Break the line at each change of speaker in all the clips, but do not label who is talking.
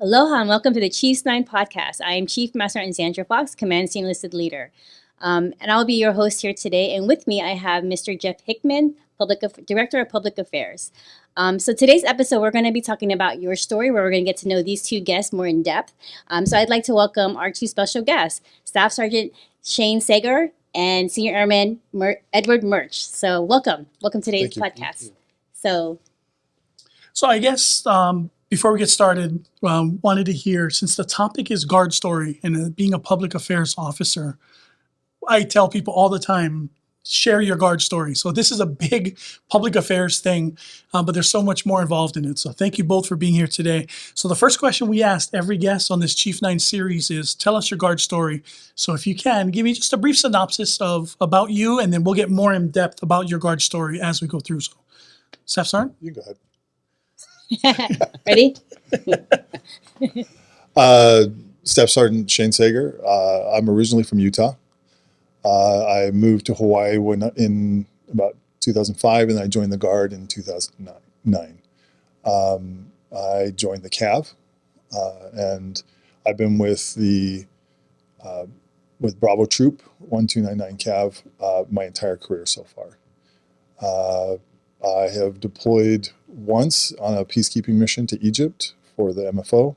Aloha and welcome to the Chiefs 9 podcast. I am Chief Master Sgt. Zandra Fox, Command Senior Enlisted Leader. And I'll be your host here today. And with me, I have Mr. Jeff Hickman, Director of Public Affairs. So today's episode, we're going to be talking about your story, where we're going to get to know these two guests more in depth. So I'd like to welcome our two special guests, Staff Sgt. Seggar and Senior Airman Eduard Merc. So welcome to today's podcast. So
I guess before we get started, wanted to hear, since the topic is guard story and being a public affairs officer, I tell people all the time, share your guard story. So this is a big public affairs thing, but there's so much more involved in it. So thank you both for being here today. So the first question we asked every guest on this Chief 9 series is, tell us your guard story. So if you can, give me just a brief synopsis about you, and then we'll get more in depth about your guard story as we go through. So, Staff Sergeant?
You go ahead.
ready?
Staff Sergeant Shane Seggar. I'm originally from Utah. I moved to Hawaii in about 2005, and I joined the Guard in 2009. I joined the CAV, and I've been with with Bravo Troop 1299 CAV my entire career so far. I have deployed once on a peacekeeping mission to Egypt for the MFO,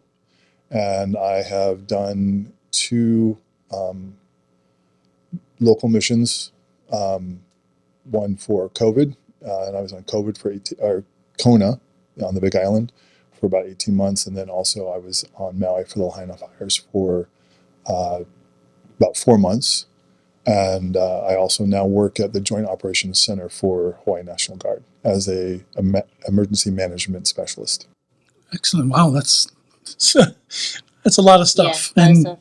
and I have done two local missions, one for COVID, and I was on COVID for Kona on the Big Island for about 18 months, and then also I was on Maui for the Lahaina fires for about 4 months. And I also now work at the Joint Operations Center for Hawaii National Guard as a emergency management specialist.
Excellent. Wow, that's a lot of stuff.
Yeah,
and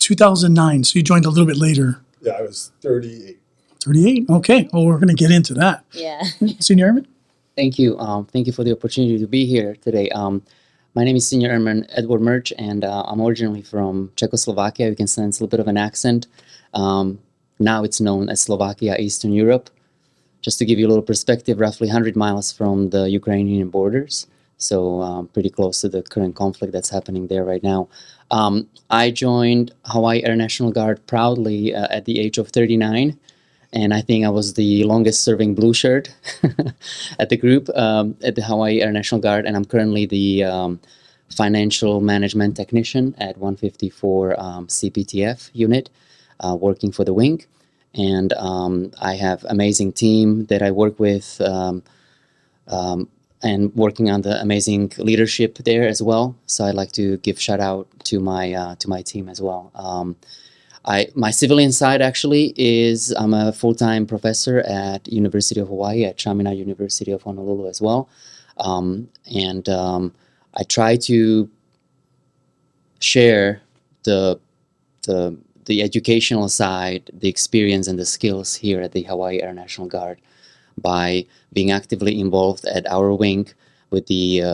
2009, so you joined a little bit later.
Yeah, I was 38.
38? Okay. Well, we're going to get into that.
Yeah.
Senior Airman?
Thank you. Thank you for the opportunity to be here today. My name is Senior Airman Eduard Merc, and I'm originally from Czechoslovakia. You can sense a little bit of an accent. Now it's known as Slovakia, Eastern Europe. Just to give you a little perspective, roughly 100 miles from the Ukrainian borders, so pretty close to the current conflict that's happening there right now. I joined Hawaii Air National Guard proudly at the age of 39, and I think I was the longest serving blue shirt at the group at the Hawaii Air National Guard, and I'm currently the financial management technician at 154 CPTF unit. Working for the wing, and I have amazing team that I work with, and working on the amazing leadership there as well. So I'd like to give shout out to my team as well. My civilian side actually is I'm a full-time professor at University of Hawaii at Chaminade University of Honolulu as well, and I try to share the educational side, the experience and the skills here at the Hawaii Air National Guard by being actively involved at our wing with the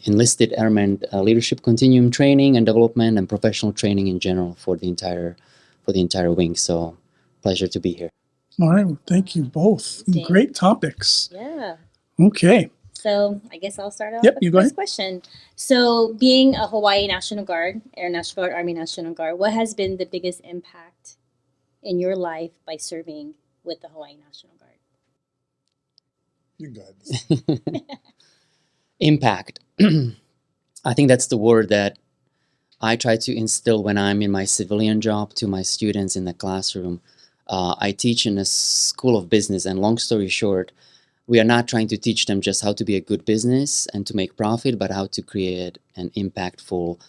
enlisted airman leadership continuum training and development and professional training in general for the entire wing. So pleasure to be here.
All right. Well, thank you both. Great topics.
Yeah.
Okay.
So I guess I'll start off
Yep,
with
you
the
go
first
ahead.
question. So being a Hawaii National Guard, Air National Guard, Army National Guard, what has been the biggest impact in your life by serving with the Hawaii National Guard?
You go ahead.
Impact. I think that's the word that I try to instill when I'm in my civilian job to my students in the classroom. I teach in a school of business, and long story short, we are not trying to teach them just how to be a good business and to make profit, but how to create an impactful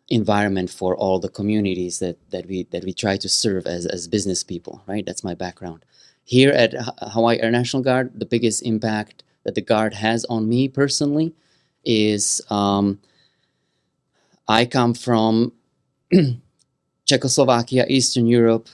environment for all the communities that we try to serve as business people, right? That's my background. Here at Hawaii Air National Guard, the biggest impact that the Guard has on me personally is I come from Czechoslovakia, Eastern Europe,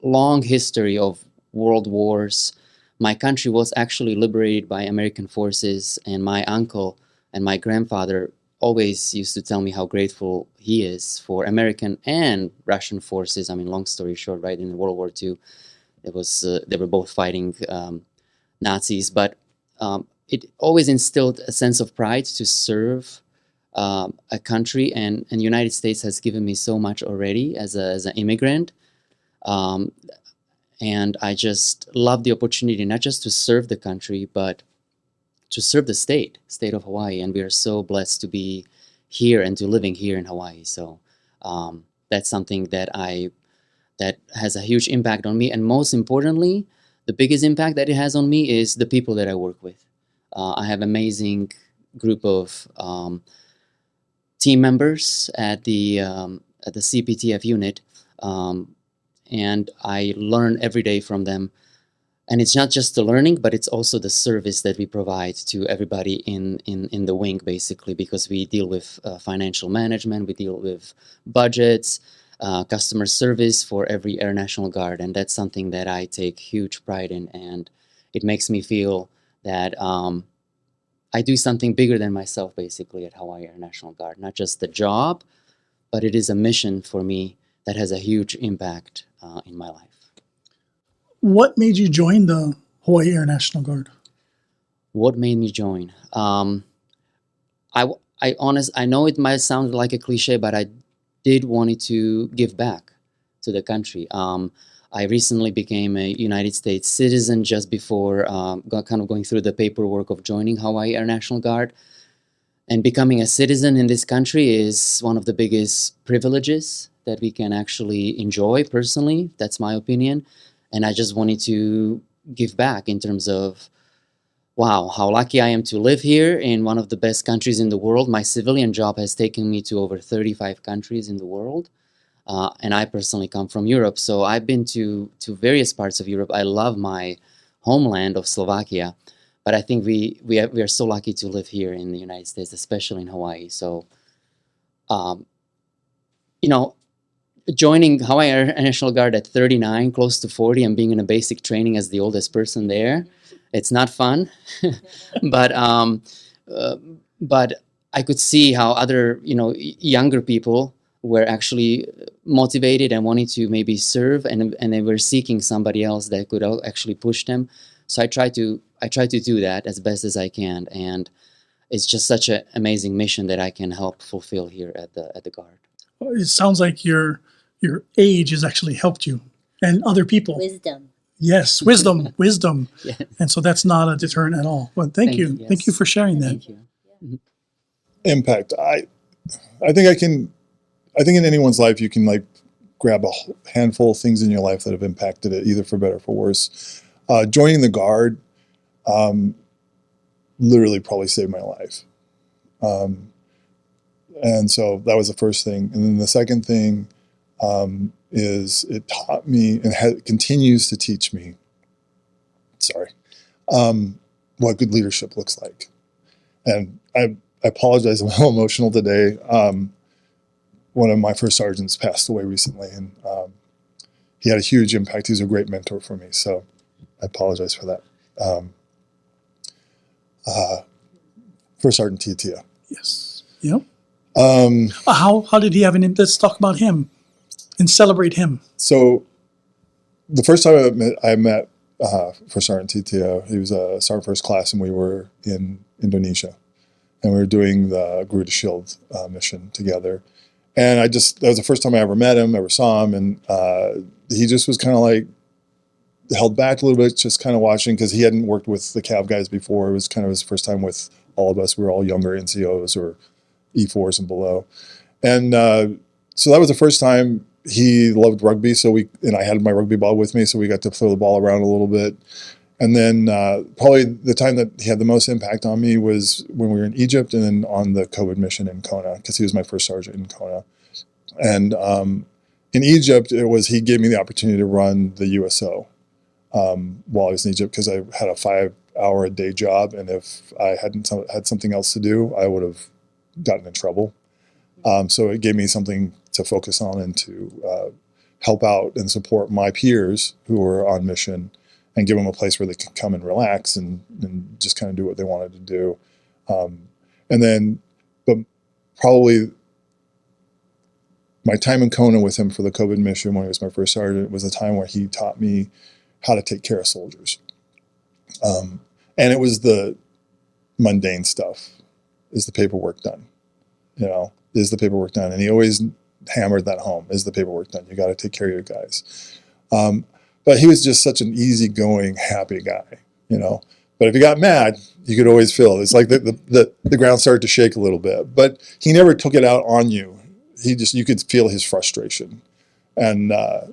long history of world wars. My country was actually liberated by American forces, and my uncle and my grandfather always used to tell me how grateful he is for American and Russian forces. I mean, long story short, right, in World War II, it was they were both fighting Nazis, but it always instilled a sense of pride to serve a country, and the United States has given me so much already as an immigrant. And I just love the opportunity not just to serve the country, but to serve the state of Hawaii. And we are so blessed to be here and to living here in Hawaii. So that's something that has a huge impact on me. And most importantly, the biggest impact that it has on me is the people that I work with. I have amazing group of team members at the CPTF unit, and I learn every day from them. And it's not just the learning, but it's also the service that we provide to everybody in the wing, basically, because we deal with financial management, we deal with budgets, customer service for every Air National Guard, and that's something that I take huge pride in, and it makes me feel that I do something bigger than myself, basically, at Hawaii Air National Guard. Not just the job, but it is a mission for me that has a huge impact in my life.
What made you join the Hawaii Air National Guard?
What made me join? I know it might sound like a cliche, but I did want to give back to the country. I recently became a United States citizen just before kind of going through the paperwork of joining Hawaii Air National Guard. And becoming a citizen in this country is one of the biggest privileges that we can actually enjoy personally. That's my opinion. And I just wanted to give back in terms of, wow, how lucky I am to live here in one of the best countries in the world. My civilian job has taken me to over 35 countries in the world. And I personally come from Europe, so I've been to various parts of Europe. I love my homeland of Slovakia, but I think we are so lucky to live here in the United States, especially in Hawaii. So, joining Hawaii Air National Guard at 39, close to 40, and being in a basic training as the oldest person there, it's not fun. but I could see how other younger people were actually motivated and wanted to maybe serve, and they were seeking somebody else that could actually push them. So I try to do that as best as I can, and it's just such an amazing mission that I can help fulfill here at the Guard.
It sounds like your age has actually helped you and other people.
Wisdom.
Yes, wisdom.
Yes.
And so that's not a deterrent at all. Well, thank you.
Yes.
Thank you for sharing that.
Thank you.
Impact. I think in anyone's life you can grab a handful of things in your life that have impacted it, either for better or for worse. Joining the Guard literally probably saved my life. And so that was the first thing. And then the second thing is it taught me and continues to teach me, what good leadership looks like. And I apologize, I'm a little emotional today. One of my first sergeants passed away recently, and he had a huge impact. He was a great mentor for me, so I apologize for that. First Sergeant Titia.
Yes. Yep.
Um,
How did he have an impact? Let's talk about him and celebrate him.
So the first time I met First Sergeant Titia, he was a Sergeant First Class, and we were in Indonesia, and we were doing the Garuda Shield mission together. And that was the first time I ever met him, ever saw him, and he just was kind of held back a little bit, just kind of watching, because he hadn't worked with the Cav guys before. It was kind of his first time with all of us. We were all younger NCOs or E4s and below. And so that was the first time. He loved rugby, and I had my rugby ball with me, so we got to throw the ball around a little bit. And then probably the time that he had the most impact on me was when we were in Egypt and then on the COVID mission in Kona, because he was my first sergeant in Kona. And in Egypt, he gave me the opportunity to run the USO while I was in Egypt, because I had a 5-hour-a-day job, and if I hadn't had something else to do, I would have gotten in trouble. So it gave me something to focus on and to help out and support my peers who were on mission, and give them a place where they could come and relax and just kind of do what they wanted to do. But probably my time in Kona with him for the COVID mission, when he was my first sergeant, was a time where he taught me how to take care of soldiers. And it was the mundane stuff. Is the paperwork done? Is the paperwork done? And he always hammered that home. Is the paperwork done? You got to take care of your guys. But he was just such an easygooing, happy guy, But if he got mad, you could always feel it's like the ground started to shake a little bit. But he never took it out on you. You could feel his frustration, and I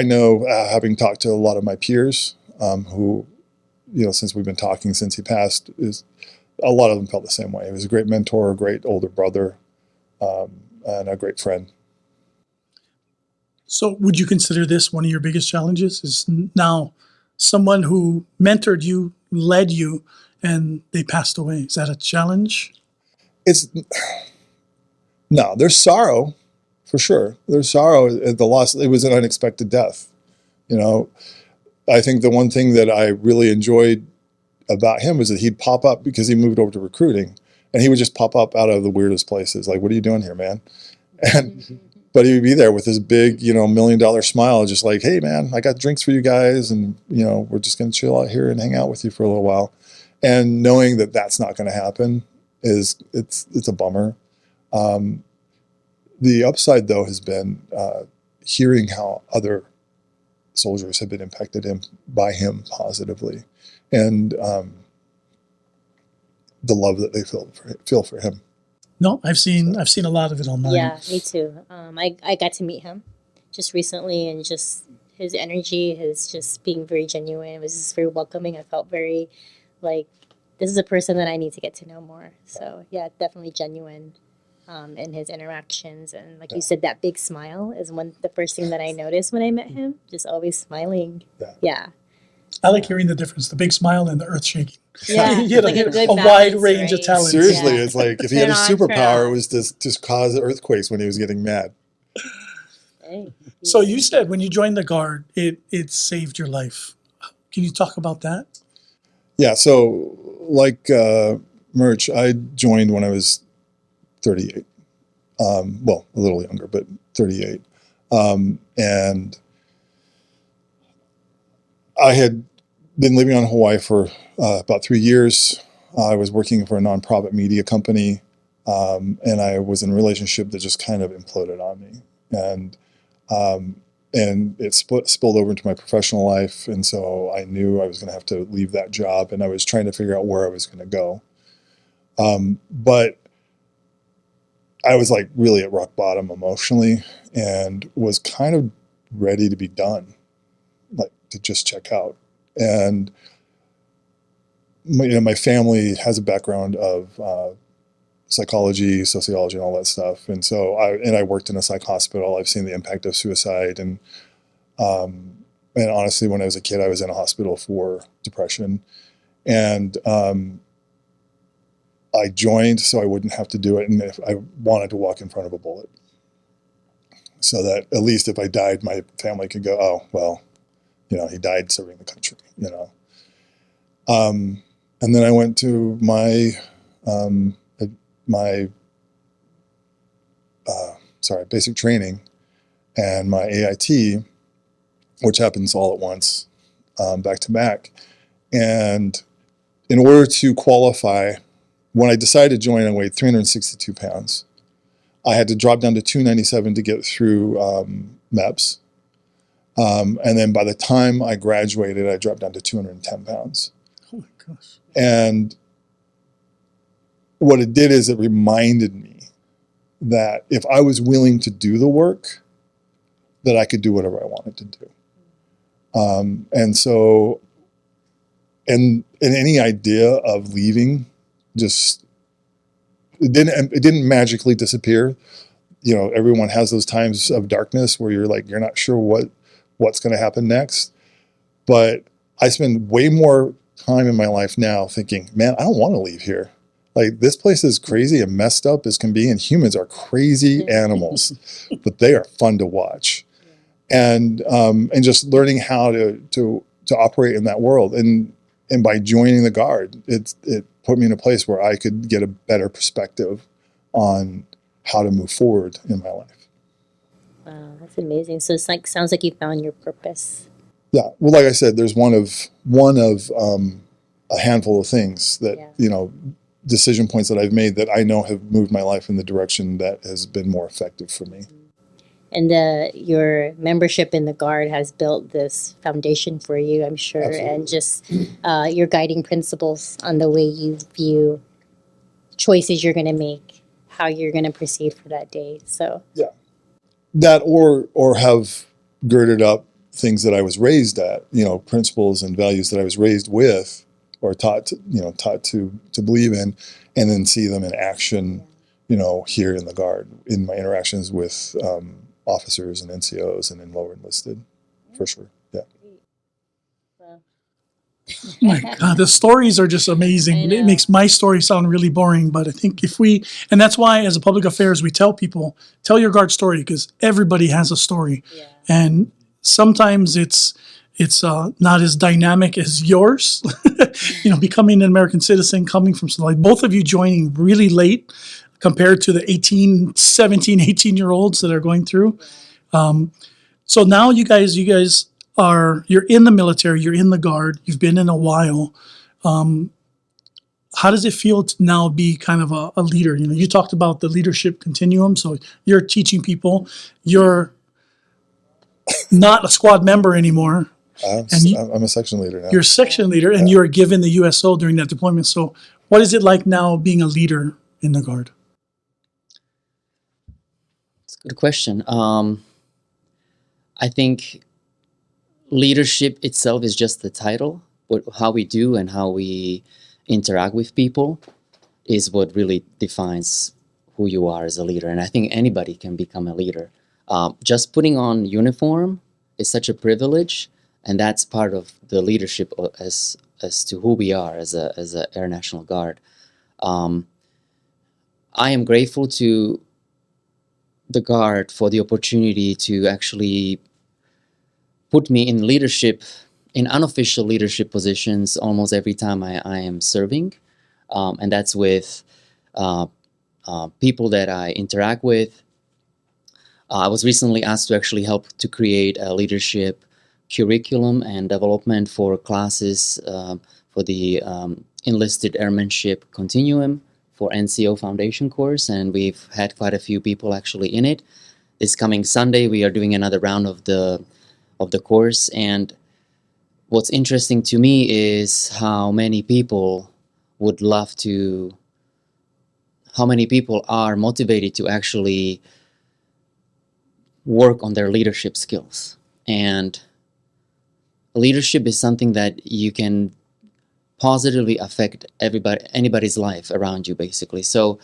know, having talked to a lot of my peers, who, since we've been talking since he passed, a lot of them felt the same way. He was a great mentor, a great older brother, and a great friend.
So would you consider this one of your biggest challenges, is now someone who mentored you, led you, and they passed away? Is that a challenge?
No, there's sorrow, for sure. There's sorrow at the loss. It was an unexpected death. I think the one thing that I really enjoyed about him was that he'd pop up, because he moved over to recruiting, and he would just pop up out of the weirdest places. Like, what are you doing here, man? But he would be there with his big, $1 million smile, just like, hey, man, I got drinks for you guys, and, we're just going to chill out here and hang out with you for a little while. And knowing that that's not going to happen it's a bummer. The upside, though, has been hearing how other soldiers have been impacted by him positively, and the love that they feel for him.
No, I've seen a lot of it online.
Yeah, me too. I got to meet him just recently, and just his energy, his just being very genuine. It was just very welcoming. I felt very like, this is a person that I need to get to know more. So yeah, definitely genuine in his interactions. And like you said, that big smile is the first thing that I noticed when I met him. Just always smiling. Yeah.
I like hearing the difference, the big smile and the earth shaking.
Yeah,
like
a good
a
balance,
wide range of
right?
talents.
Seriously,
Yeah.
it's like if he had a superpower, it was to just cause earthquakes when he was getting mad.
Hey.
So you said when you joined the Guard, it saved your life. Can you talk about that?
Yeah, so like Merch, I joined when I was 38. Well, a little younger, but 38. And I had been living on Hawaii for about 3 years. I was working for a nonprofit media company, and I was in a relationship that just kind of imploded on me. And it spilled over into my professional life, and so I knew I was going to have to leave that job, and I was trying to figure out where I was going to go. But I was like really at rock bottom emotionally, and was kind of ready to be done, like to just check out. And my family has a background of psychology, sociology, and all that stuff. And so I worked in a psych hospital. I've seen the impact of suicide. And honestly, when I was a kid, I was in a hospital for depression. And I joined so I wouldn't have to do it. And if I wanted to walk in front of a bullet, so that at least if I died, my family could go, oh, well, he died serving the country, And then I went to my basic training and my AIT, which happens all at once, back to back. And in order to qualify, when I decided to join, I weighed 362 pounds. I had to drop down to 297 to get through MEPS. And then by the time I graduated, I dropped down to 210 pounds.
Oh my gosh.
And what it did is it reminded me that if I was willing to do the work, that I could do whatever I wanted to do. And so, and any idea of leaving, just, it didn't magically disappear. Everyone has those times of darkness where you're not sure what's going to happen next. But I spend way more time in my life now thinking, man, I don't want to leave here. Like, this place is crazy and messed up as can be, and humans are crazy animals, but they are fun to watch. And just learning how to operate in that world. And by joining the Guard, it put me in a place where I could get a better perspective on how to move forward in my life.
Wow, that's amazing. So it's like, sounds like you found your purpose.
Yeah. Well, like I said, there's one of a handful of things that, decision points that I've made that I know have moved my life in the direction that has been more effective for me.
And your membership in the Guard has built this foundation for you, I'm sure,
Absolutely.
and just your guiding principles on the way you view choices you're going to make, how you're going to proceed for that day. So
That or have girded up things that I was raised at, principles and values that I was raised with or taught to believe in, and then see them in action, here in the Guard, in my interactions with officers and NCOs and in lower enlisted, for sure. Yeah.
My God, the stories are just
I
amazing.
know.
It makes my story sound really boring, but I think and that's why as a public affairs, we tell people, tell your Guard story, because everybody has a story.
Yeah.
And sometimes it's not as dynamic as yours, becoming an American citizen, coming from like both of you joining really late compared to the 18-year-olds that are going through. So now you guys you're in the military, you're in the Guard, you've been in a while. How does it feel to now be kind of a leader? You talked about the leadership continuum. So you're teaching people, you're not a squad member anymore.
I'm a section leader now.
You're a section leader, and you're given the USO during that deployment. So what is it like now being a leader in the Guard?
It's a good question. I think leadership itself is just the title, but how we do and how we interact with people is what really defines who you are as a leader. And I think anybody can become a leader. Just putting on uniform is such a privilege, and that's part of the leadership as to who we are as a Air National Guard. I am grateful to the Guard for the opportunity to actually put me in leadership, in unofficial leadership positions almost every time I am serving. And that's with people that I interact with. I was recently asked to actually help to create a leadership curriculum and development for classes for the Enlisted Airmanship Continuum for NCO Foundation course, and we've had quite a few people actually in it. This coming Sunday, we are doing another round of the course, and what's interesting to me is how many people are motivated to actually work on their leadership skills. And leadership is something that you can positively affect anybody's life around you, basically. So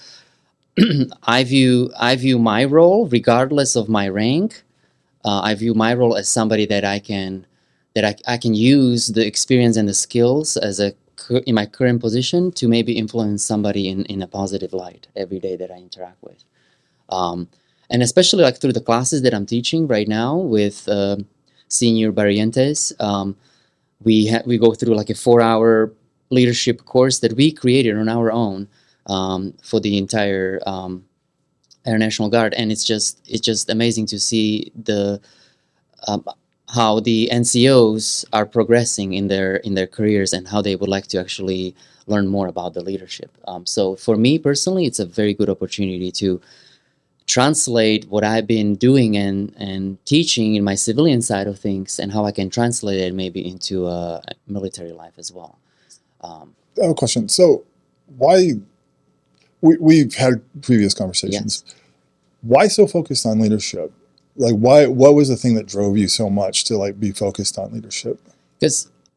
I view my role, regardless of my rank, I view my role as somebody that I can use the experience and the skills in my current position to maybe influence somebody in a positive light every day that I interact with. And especially like through the classes that I'm teaching right now with senior barrientes, we go through like a 4-hour leadership course that we created on our own for the entire Air National Guard, and it's just amazing to see how the NCOs are progressing in their careers and how they would like to actually learn more about the leadership. So for me personally, it's a very good opportunity to translate what I've been doing and teaching in my civilian side of things, and how I can translate it maybe into a military life as well.
I have a question. So why, we've had previous conversations. Yes. Why so focused on leadership? Like what was the thing that drove you so much to like be focused on leadership?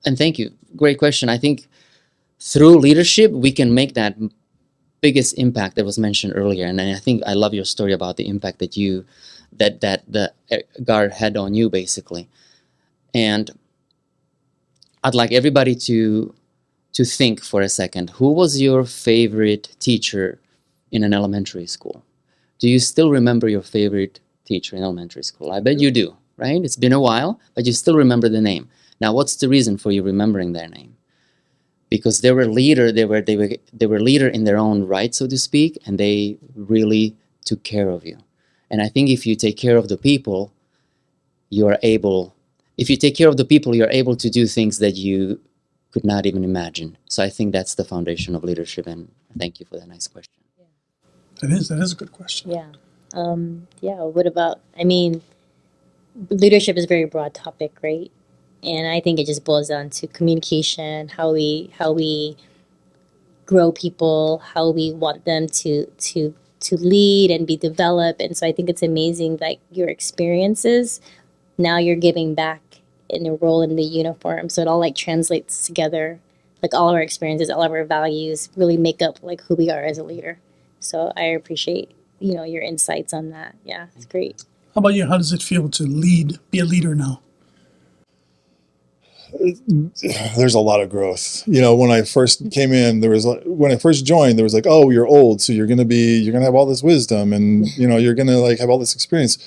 And thank you. Great question. I think through leadership, we can make that biggest impact that was mentioned earlier. And I think I love your story about the impact that the Guard had on you, basically. And I'd like everybody to think for a second, who was your favorite teacher in an elementary school? Do you still remember your favorite teacher in elementary school? I bet you do, right? It's been a while, but you still remember the name. Now, what's the reason for you remembering their name? Because they were leader, they were leader in their own right, so to speak, and they really took care of you. And I think if you take care of the people, you're able to do things that you could not even imagine. So I think that's the foundation of leadership, and thank you for that nice question.
That is a good question.
Yeah. What about, I mean, leadership is a very broad topic, right? And I think it just boils down to communication, how we grow people, how we want them to lead and be developed. And so I think it's amazing, like, your experiences, now you're giving back in a role in the uniform. So it all like translates together, like all our experiences, all of our values really make up like who we are as a leader. So I appreciate, your insights on that. Yeah, it's great.
How about you? How does it feel to be a leader now?
There's a lot of growth. When I first came in, when I first joined, there was like, oh, you're old, so you're gonna have all this wisdom, and you're gonna like have all this experience.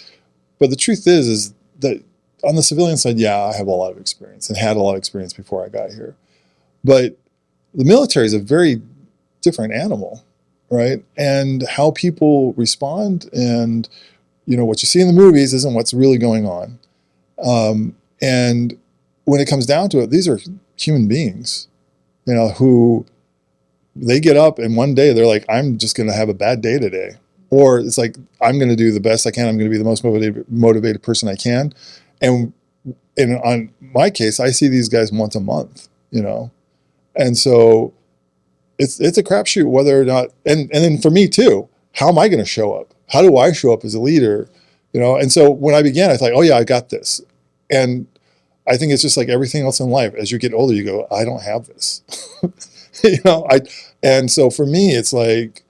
But the truth is that on the civilian side, yeah, I have a lot of experience and had a lot of experience before I got here. But the military is a very different animal, right? And how people respond and what you see in the movies isn't what's really going on. And when it comes down to it, these are human beings, who they get up and one day they're like, I'm just going to have a bad day today. Or it's like, I'm going to do the best I can. I'm going to be the most motivated person I can. And on my case, I see these guys once a month, and so it's a crapshoot whether or not, and then for me too, how am I going to show up? How do I show up as a leader? And so when I began, I thought, oh yeah, I got this. And I think it's just like everything else in life. As you get older, you go, I don't have this. And so for me, it's like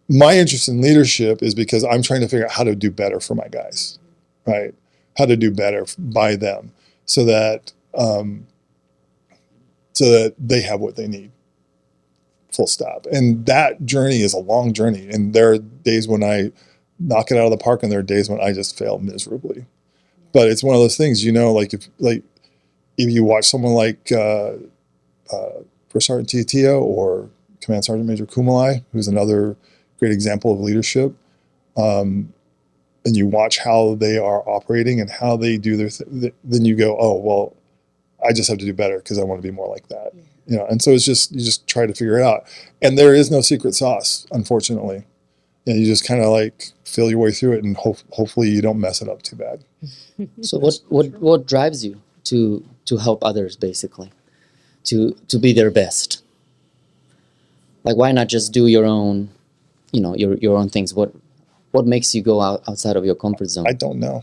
my interest in leadership is because I'm trying to figure out how to do better for my guys, right? How to do better by them so that they have what they need. Full stop. And that journey is a long journey. And there are days when I knock it out of the park, and there are days when I just fail miserably. But it's one of those things, like if you watch someone like First Sergeant Tio or Command Sergeant Major Kumalai, who's another great example of leadership, and you watch how they are operating and how they do their then you go, oh, well, I just have to do better because I want to be more like that. And so it's just, you just try to figure it out. And there is no secret sauce, unfortunately. You just kind of like feel your way through it, and hopefully you don't mess it up too bad.
So what drives you to help others, basically, to be their best? Like, why not just do your own, your own things? What makes you go outside of your comfort zone?
I don't know.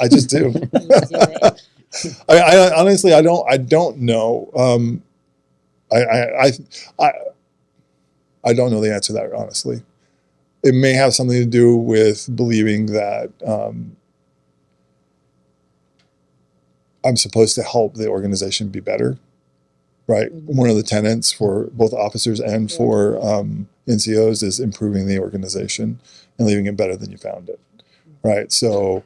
I just do. I honestly, I don't know. I don't know the answer to that, honestly. It may have something to do with believing that I'm supposed to help the organization be better, right? Mm-hmm. One of the tenets for both officers and for NCOs is improving the organization and leaving it better than you found it, right? So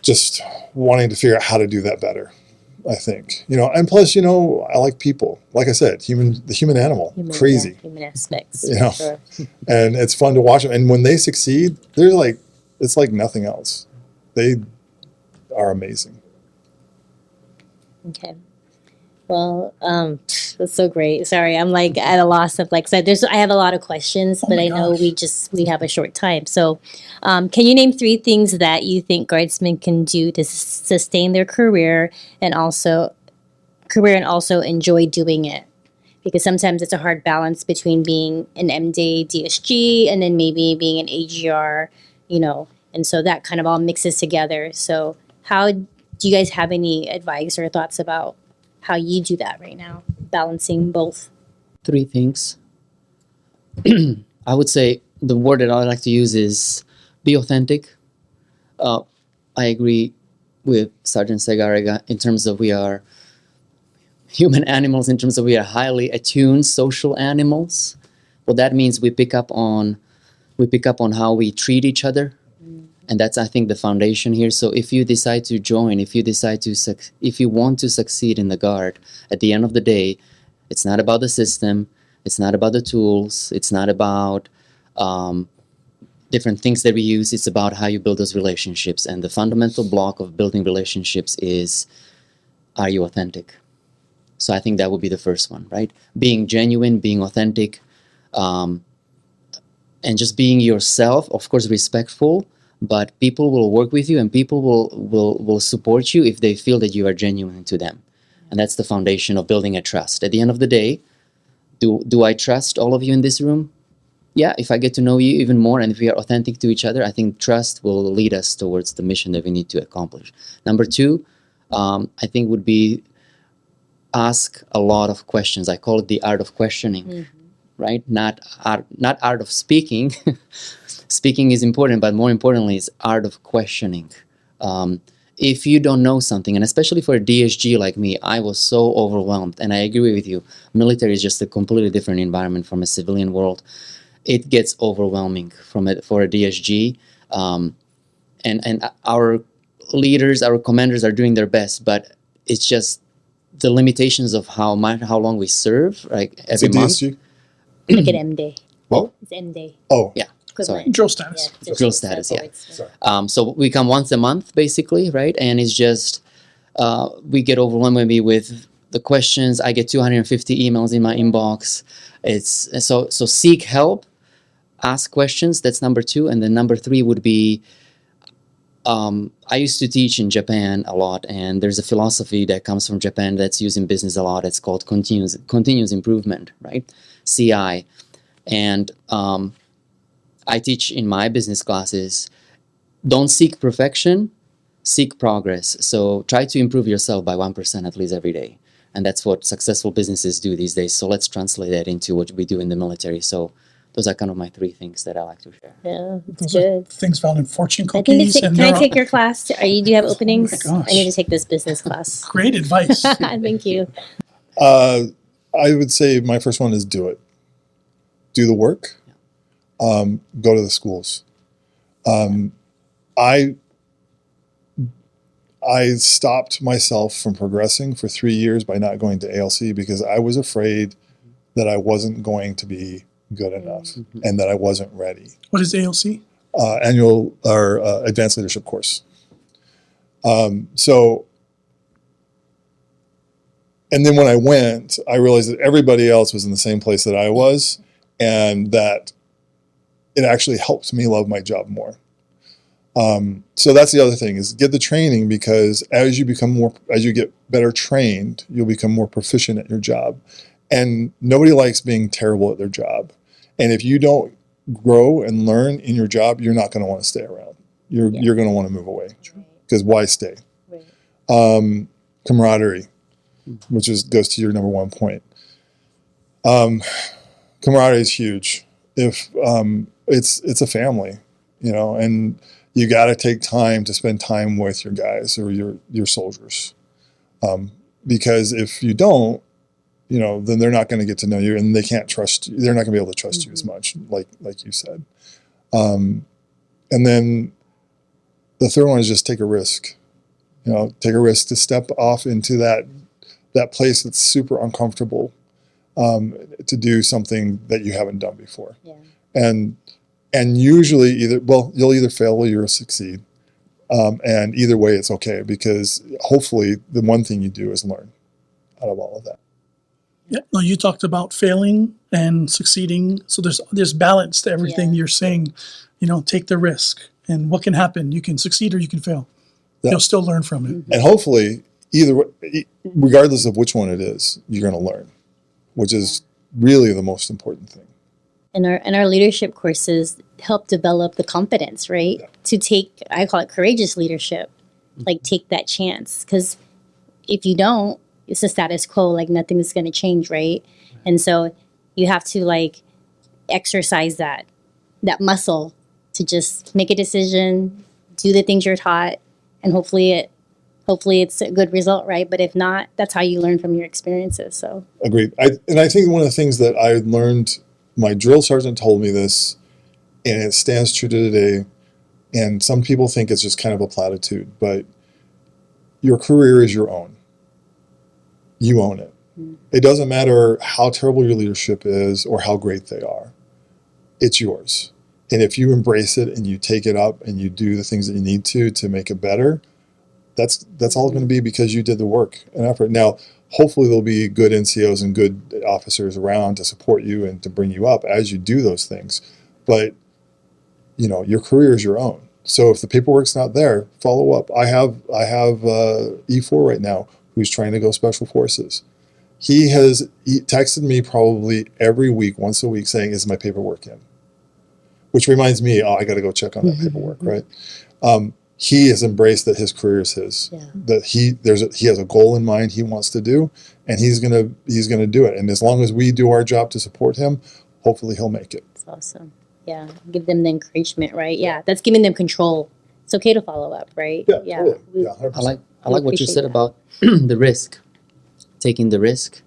just wanting to figure out how to do that better, I think. And plus, I like people. Like I said, the human animal, crazy.
Yeah, human aspects,
sure. And it's fun to watch them. And when they succeed, they're like, it's like nothing else. They are amazing.
Okay. Well, that's so great. Sorry, I'm like at a loss of like, so I have a lot of questions, but I know we have a short time. So, can you name 3 things that you think Guardsmen can do to sustain their career and also enjoy doing it? Because sometimes it's a hard balance between being an MD DSG and then maybe being an AGR, and so that kind of all mixes together. So, how do you guys have any advice or thoughts about how you do that right now, balancing both?
3 things. I would say the word that I like to use is be authentic. I agree with Sergeant Seggar in terms of we are human animals, in terms of we are highly attuned social animals. Well, that means we pick up on how we treat each other. And that's, I think, the foundation here. So if you decide to join, if you want to succeed in the Guard, at the end of the day, it's not about the system, it's not about the tools, it's not about different things that we use, it's about how you build those relationships. And the fundamental block of building relationships is, are you authentic? So I think that would be the first one, right? Being genuine, being authentic, and just being yourself, of course, respectful, but people will work with you and people will support you if they feel that you are genuine to them. And that's the foundation of building a trust. At the end of the day, do I trust all of you in this room? Yeah, if I get to know you even more and if we are authentic to each other, I think trust will lead us towards the mission that we need to accomplish. Number two, I think would be ask a lot of questions. I call it the art of questioning, right? Not art of speaking. Speaking is important, but more importantly, it's art of questioning. If you don't know something, and especially for a DSG like me, I was so overwhelmed, and I agree with you. Military is just a completely different environment from a civilian world. It gets overwhelming for a DSG, and our leaders, our commanders are doing their best, but it's just the limitations of how long we serve, like every month.
DSG?
Like an M day.
What?
It's M day.
Oh,
Yeah. Sorry.
Equivalent.
Drill status.
Yeah,
Drill status, yeah.
sorry.
So we come once a month, basically, right? And it's just, we get overwhelmed maybe with the questions. I get 250 emails in my inbox. So seek help, ask questions. That's number two. And then number three would be, I used to teach in Japan a lot, and there's a philosophy that comes from Japan that's used in business a lot. It's called continuous improvement, right? CI. And I teach in my business classes, don't seek perfection, seek progress. So try to improve yourself by 1% at least every day. And that's what successful businesses do these days. So let's translate that into what we do in the military. So those are kind of my three things that I like to share.
Yeah, that's
Those are
good.
things found in fortune
I think
cookies.
can I take your class? Do you have openings?
gosh.
I need to take this business class.
Great advice.
Thank you.
I would say my first one is do it. Do the work. Go to the schools. I stopped myself from progressing for 3 years by not going to ALC because I was afraid that I wasn't going to be good enough and that I wasn't ready.
What is ALC?
Annual or advanced leadership course. So, and then when I went, I realized that everybody else was in the same place that I was, and that it actually helped me love my job more. So that's the other thing, is get the training, because as you get better trained, you'll become more proficient at your job. And nobody likes being terrible at their job. And if you don't grow and learn in your job, you're not going to want to stay around. You're going to want to move away, because why stay?
Right.
Camaraderie, which goes to your number one point. Camaraderie is huge. If it's a family, and you got to take time to spend time with your guys or your soldiers, because if you don't, then they're not going to get to know you, and they can't trust you. They're not going to be able to trust you as much, like you said. And then the third one is just take a risk. Take a risk to step off into that place that's super uncomfortable, to do something that you haven't done before.
Yeah.
And usually you'll either fail or you'll succeed. And either way, it's okay, because hopefully the one thing you do is learn out of all of that.
Yeah. No, you talked about failing and succeeding. So there's balance to everything you're saying. Take the risk, and what can happen? You can succeed or you can fail.
Yeah.
You'll still learn from it.
And hopefully, regardless of which one it is, you're going to learn, which is really the most important thing.
And our leadership courses help develop the confidence, right?
Yeah.
To take, I call it courageous leadership, like take that chance. Because if you don't, it's the status quo, like nothing is going to change, right? And so you have to exercise that muscle to just make a decision, do the things you're taught, and hopefully it's a good result, right? But if not, that's how you learn from your experiences. So
Agreed. I think one of the things that I learned, my drill sergeant told me this, and it stands true to today, and some people think it's just kind of a platitude, but your career is your own. You own it. It doesn't matter how terrible your leadership is or how great they are. It's yours. And if you embrace it and you take it up and you do the things that you need to make it better, That's all going to be because you did the work and effort. Now, hopefully there'll be good NCOs and good officers around to support you and to bring you up as you do those things. But, your career is your own. So if the paperwork's not there, follow up. I have E4 right now who's trying to go Special Forces. He texted me probably every week, once a week, saying, "Is my paperwork in?" Which reminds me, I got to go check on that paperwork, right? He has embraced that his career is his. Yeah. That he has a goal in mind he wants to do, and he's gonna do it. And as long as we do our job to support him, hopefully he'll make it.
That's awesome. Yeah, give them the encouragement, right? Yeah, that's giving them control. It's okay to follow up, right?
Yeah. Totally. Yeah,
I like what you said about the risk, taking the risk.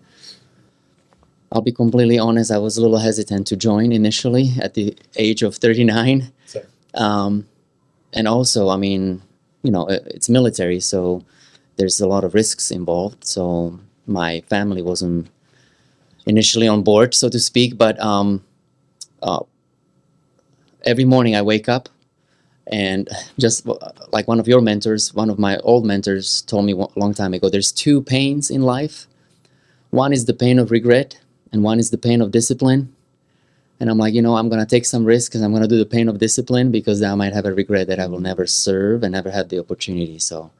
I'll be completely honest, I was a little hesitant to join initially at the age of 39. Same. And also, it's military, so there's a lot of risks involved. So my family wasn't initially on board, so to speak. But every morning I wake up, and just like one of your mentors, one of my old mentors told me a long time ago, there's two pains in life. One is the pain of regret, and one is the pain of discipline. And I'm like, I'm going to take some risks and I'm going to do the pain of discipline because I might have a regret that I will never serve and never have the opportunity. So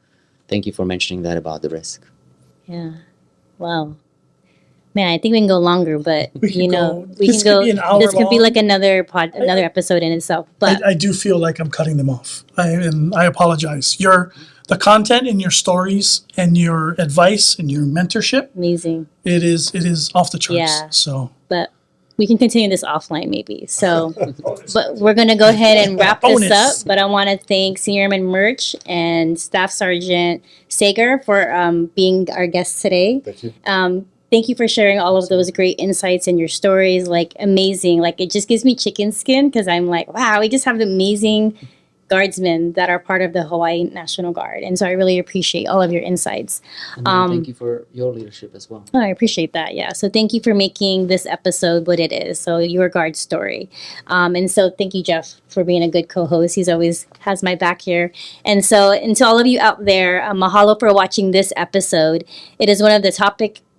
thank you for mentioning that about the risk.
Yeah. Wow. Man, I think we can go longer, but
we can go.
This could be like another episode in itself. But
I do feel like I'm cutting them off. I apologize. The content in your stories and your advice and your mentorship.
Amazing.
It is off the charts.
Yeah.
So.
But we can continue this offline maybe. So, but we're going to go ahead and wrap this up. But I want to thank Senior Airman Merc and Staff Sgt. Seggar for being our guests today.
Thank you.
Thank you for sharing all of those great insights and your stories. Like, amazing. Like, it just gives me chicken skin because I'm like, wow, we just have amazing Guardsmen that are part of the Hawaii National Guard. And so I really appreciate all of your insights.
And thank you for your leadership as well.
Oh, I appreciate that. Yeah. So thank you for making this episode what it is. So your guard story. And so thank you, Jeff, for being a good co-host. He's always has my back here. And to all of you out there, mahalo for watching this episode. It is one of the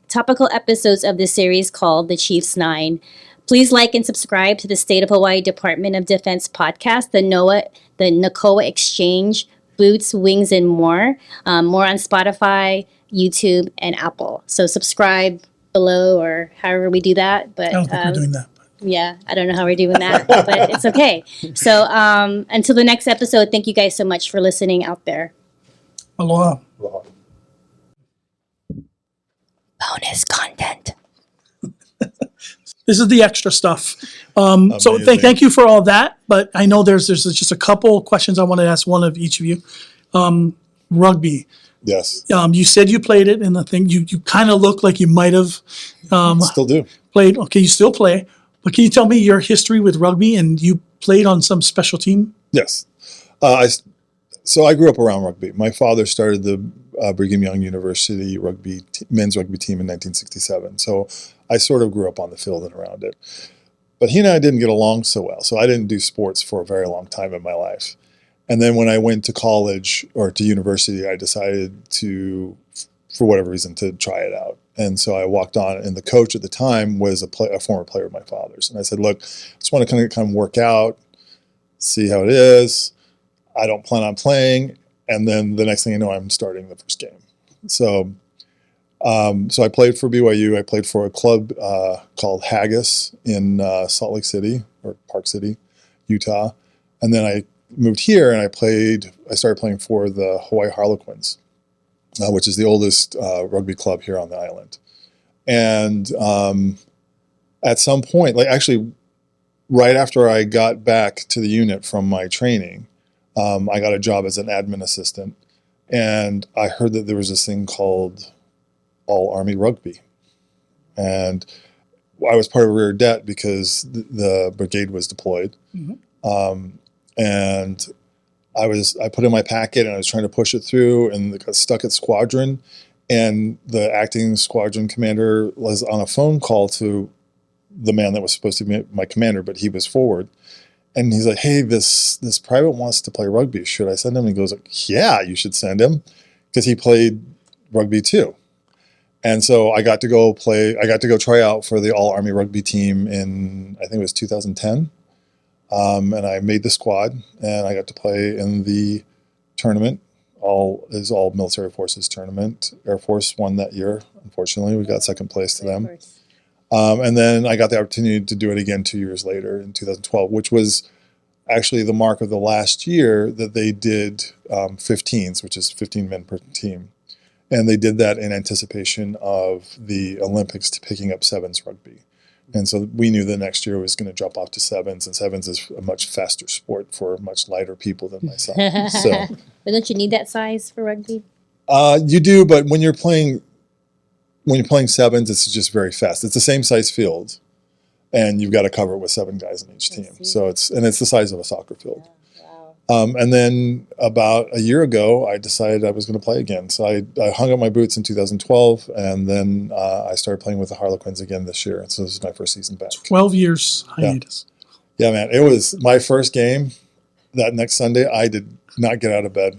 topical episodes of this series called The Chief's Nine. Please like and subscribe to the State of Hawaii Department of Defense podcast, the Na Koa Exchange, Boots, Wings, and More. More on Spotify, YouTube, and Apple. So subscribe below or however we do that. But
I don't think we're doing that.
Yeah, I don't know how we're doing that, but it's okay. So until the next episode, thank you guys so much for listening out there.
Aloha.
Aloha.
Bonus content.
This is the extra stuff. So thank you for all that. But I know there's just a couple questions I want to ask one of each of you. Rugby.
Yes.
You said you played it in the thing. You kind of look like you might have
Still do.
played. Okay, you still play. But can you tell me your history with rugby and you played on some special team?
Yes. So I grew up around rugby. My father started the Brigham Young University men's rugby team in 1967. So I sort of grew up on the field and around it. But he and I didn't get along so well. So I didn't do sports for a very long time in my life. And then when I went to college or to university, I decided to, for whatever reason, to try it out. And so I walked on, and the coach at the time was a former player of my father's. And I said, look, I just want to kind of work out, see how it is. I don't plan on playing. And then the next thing you know, I'm starting the first game. So I played for BYU. I played for a club called Haggis in Salt Lake City, or Park City, Utah. And then I moved here and I started playing for the Hawaii Harlequins, which is the oldest rugby club here on the island. And at some point, right after I got back to the unit from my training, I got a job as an admin assistant, and I heard that there was this thing called All Army Rugby. And I was part of Rear Det because the brigade was deployed. Mm-hmm. And I put in my packet and I was trying to push it through and got stuck at squadron. And the acting squadron commander was on a phone call to the man that was supposed to be my commander, but he was forward. And he's like, hey, this private wants to play rugby. Should I send him? And he goes, yeah, you should send him. because he played rugby too. And so I got to go try out for the All Army rugby team in, I think it was 2010. And I made the squad, and I got to play in the tournament, all military forces tournament. Air Force won that year. Unfortunately, we got second place to them. And then I got the opportunity to do it again 2 years later in 2012, which was actually the mark of the last year that they did 15s, which is 15 men per team. And they did that in anticipation of the Olympics picking up sevens rugby. And so we knew the next year was going to drop off to sevens, and sevens is a much faster sport for much lighter people than myself. So,
but don't you need that size for rugby?
You do, but when you're playing sevens, it's just very fast. It's the same size field, and you've got to cover it with 7 guys on each team. So it's the size of a soccer field. Wow. And then about a year ago, I decided I was going to play again. So I hung up my boots in 2012, and then I started playing with the Harlequins again this year. So this is my first season back.
12 years hiatus.
Yeah, man. It was my first game. That next Sunday, I did not get out of bed.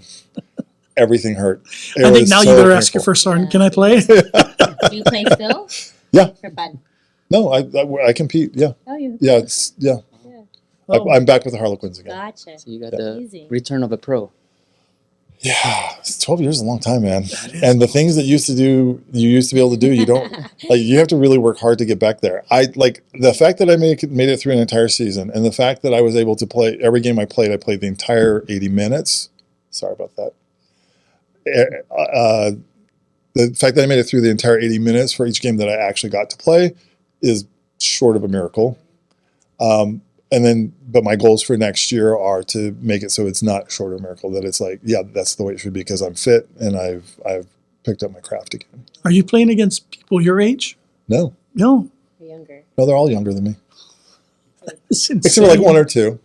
Everything hurt.
I think now you better ask your first sergeant, can I play?
Do you play still?
Yeah.
For fun?
No, I compete. Yeah.
Oh, you?
Yeah.
Oh.
I'm back with the Harlequins again.
Gotcha.
So you got the return of a pro.
Yeah, 12 years is a long time, man. And the things that you used to be able to do, you don't, like, you have to really work hard to get back there. The fact that I made it through an entire season, and the fact that I was able to play every game I played the entire 80 minutes. Sorry about that. The fact that I made it through the entire 80 minutes for each game that I actually got to play is short of a miracle. But my goals for next year are to make it so it's not short of a miracle, that it's like, yeah, that's the way it should be, because I'm fit and I've picked up my craft again.
Are you playing against people your age?
No.
No.
Younger.
No, they're all younger than me.
It's
Except for like 1 or 2.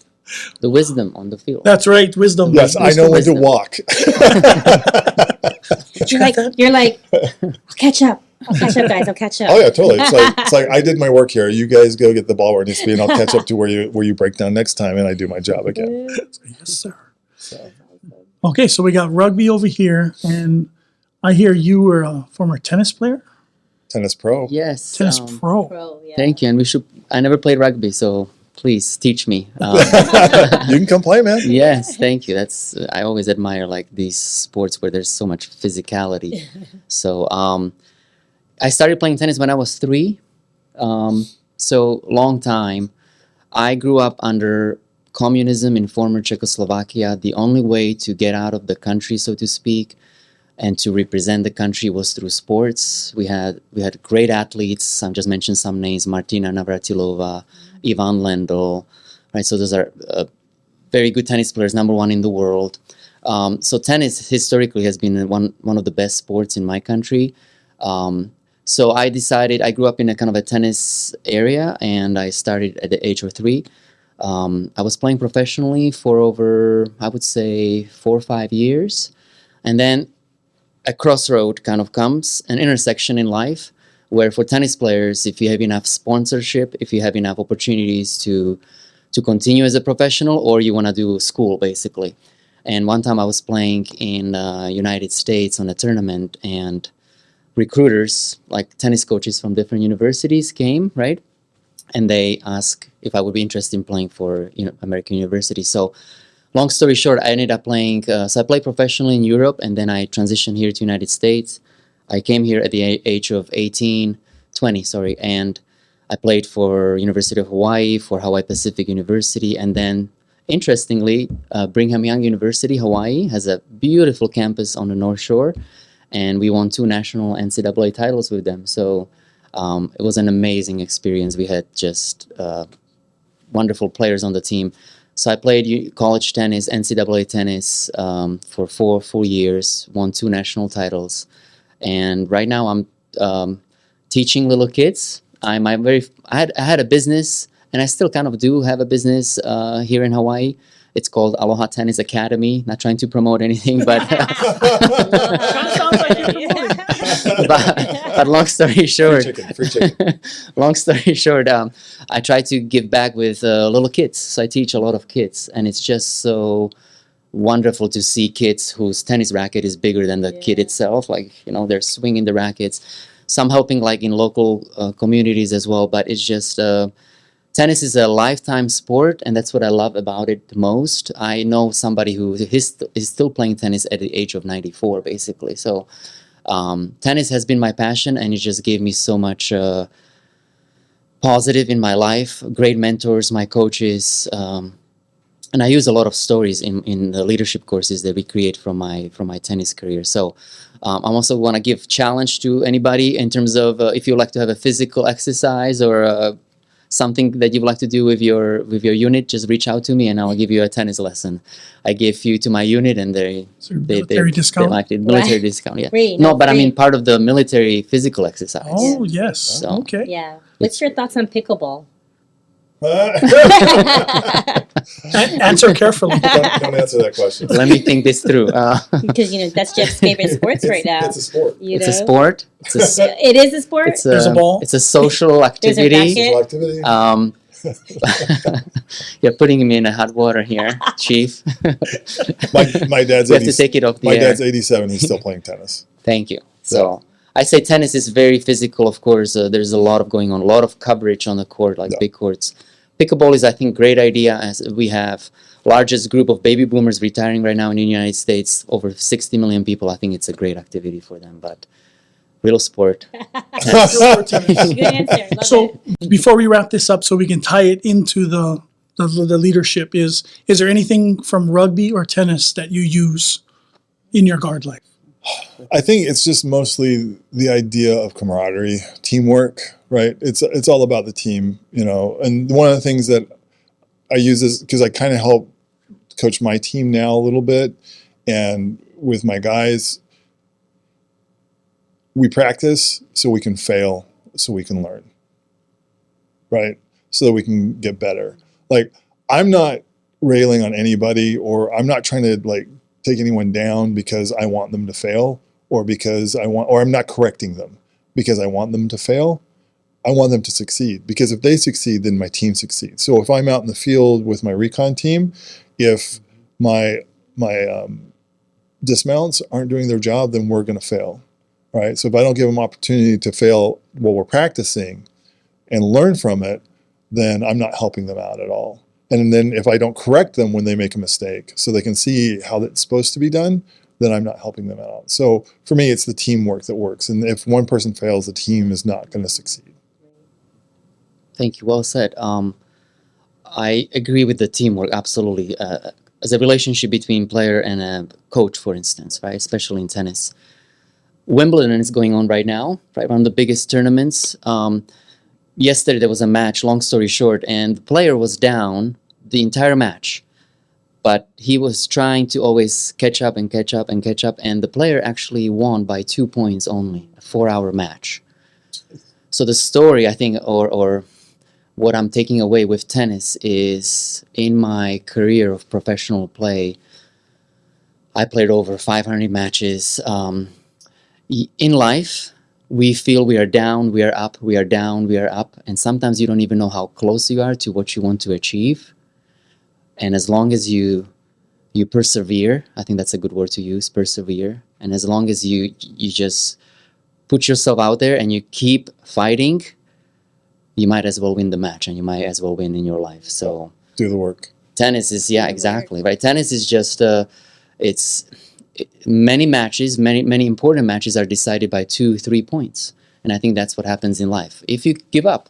The wisdom on the field.
That's right, wisdom.
Yes, I know when to walk.
You're like, I'll catch up, guys. I'll catch up.
Oh yeah, totally. It's like I did my work here. You guys go get the ball where it needs to be, and I'll catch up to where you break down next time, and I do my job again.
Yes, sir. Okay, so we got rugby over here, and I hear you were a former tennis player.
Tennis pro.
Yes.
Tennis pro.
Pro, yeah.
Thank you. And I never played rugby, so please teach me.
You can come play, man.
Yes, thank you. I always admire like these sports where there's so much physicality. So I started playing tennis when I was 3. So long time. I grew up under communism in former Czechoslovakia. The only way to get out of the country, so to speak, and to represent the country was through sports. We had great athletes. I just mentioned some names: Martina Navratilova, Ivan Lendl. Right, so those are very good tennis players, number 1 in the world. So tennis historically has been one of the best sports in my country. So I decided, I grew up in a kind of a tennis area, and I started at the age of 3. I was playing professionally for over, I would say, 4 or 5 years. And then a crossroad kind of comes, an intersection in life, where for tennis players, if you have enough sponsorship, if you have enough opportunities to continue as a professional, or you want to do school, basically. And one time I was playing in United States on a tournament, and recruiters, like tennis coaches from different universities, came, right? And they asked if I would be interested in playing for American university. So long story short, I ended up playing, so I played professionally in Europe, and then I transitioned here to United States. I came here at the age of 20, and I played for University of Hawaii, for Hawaii Pacific University, and then, interestingly, Brigham Young University, Hawaii, has a beautiful campus on the North Shore, and we won 2 national NCAA titles with them. So it was an amazing experience. We had just wonderful players on the team. So I played college tennis, NCAA tennis for 4 full years, won 2 national titles. And right now I'm teaching little kids. I had a business, and I still kind of do have a business here in Hawaii. It's called Aloha Tennis Academy. Not trying to promote anything, but but long story short,
Free chicken.
long story short, I try to give back with little kids. So I teach a lot of kids, and it's just so wonderful to see kids whose tennis racket is bigger than the kid itself. Like, they're swinging the rackets. Some helping like in local communities as well. But it's just, tennis is a lifetime sport, and that's what I love about it the most. I know somebody who is still playing tennis at the age of 94, basically. So tennis has been my passion, and it just gave me so much positive in my life. Great mentors, my coaches, and I use a lot of stories in the leadership courses that we create from my tennis career. So I also want to give challenge to anybody in terms of if you like to have a physical exercise or something that you'd like to do with your unit, just reach out to me and I'll give you a tennis lesson. I give you to my unit and they
discount?
like it. Military discount, yeah.
Free,
no, but
free.
I mean part of the military physical exercise.
Oh, yes.
So,
Okay.
Yeah. What's your thoughts on pickleball?
Answer carefully.
Don't answer that question.
Let me think this through.
Because that's Jeff's favorite sports right now.
It's a sport.
It's a sport.
It is a sport.
There's a ball.
It's a social activity.
racket.
Social activity.
You're putting me in a hot water here, Chief.
My dad's
We have to take it off the
my
air.
dad's 87. He's still playing tennis.
Thank you. So I say tennis is very physical, of course. There's a lot of going on, a lot of coverage on the court, like big courts. Pickleball is, I think, great idea, as we have largest group of baby boomers retiring right now in the United States, over 60 million people. I think it's a great activity for them, but real sport.
Good answer. Love
So
it.
before we wrap this up, so we can tie it into the leadership, is there anything from rugby or tennis that you use in your guard life?
I think it's just mostly the idea of camaraderie, teamwork, right? It's all about the team, And one of the things that I use is because I kind of help coach my team now a little bit, and with my guys, we practice so we can fail, so we can learn, right? So that we can get better. Like, I'm not railing on anybody, or I'm not trying to take anyone down because I want them to fail, or I'm not correcting them because I want them to fail. I want them to succeed, because if they succeed, then my team succeeds. So if I'm out in the field with my recon team, if my dismounts aren't doing their job, then we're going to fail, right? So if I don't give them opportunity to fail while we're practicing and learn from it, then I'm not helping them out at all. And then if I don't correct them when they make a mistake so they can see how it's supposed to be done, then I'm not helping them out. So for me, it's the teamwork that works. And if one person fails, the team is not going to succeed.
Thank you. Well said. I agree with the teamwork, absolutely. As a relationship between player and a coach, for instance, right? Especially in tennis. Wimbledon is going on right now, right? One of the biggest tournaments. Yesterday there was a match, long story short, and the player was down the entire match. But he was trying to always catch up, and the player actually won by 2 points only, a 4-hour match. So the story, I think, or what I'm taking away with tennis is, in my career of professional play, I played over 500 matches. In life, we feel we are down, we are up, we are down, we are up, and sometimes you don't even know how close you are to what you want to achieve. And as long as you persevere, I think that's a good word to use, persevere. And as long as you just put yourself out there and you keep fighting, you might as well win the match, and you might as well win in your life. So
Do the work.
tennis is, exactly, right? Tennis is just, many matches, many important matches are decided by 2-3 points. And I think that's what happens in life. If you give up,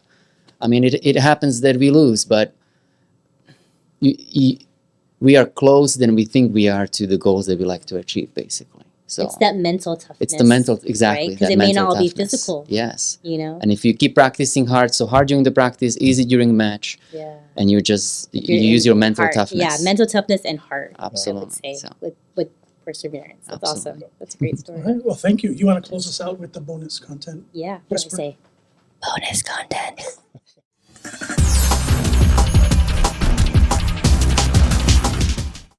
I mean, it happens that we lose, but we are closer than we think we are to the goals that we like to achieve, basically. So
It's that mental toughness.
it's the mental, exactly.
Right? Because
that
it may
mental
not all be
toughness.
physical.
Yes.
And
if you keep practicing hard during the practice, easy during the match, and you use your mental
heart.
toughness.
Yeah, mental toughness and heart.
Absolutely.
I would say,
So.
with perseverance. That's
Absolutely.
awesome. That's a great story.
All right. Well, thank you. You want to close us out with the bonus content?
Yeah, what do I
Whisper.
say? Bonus content.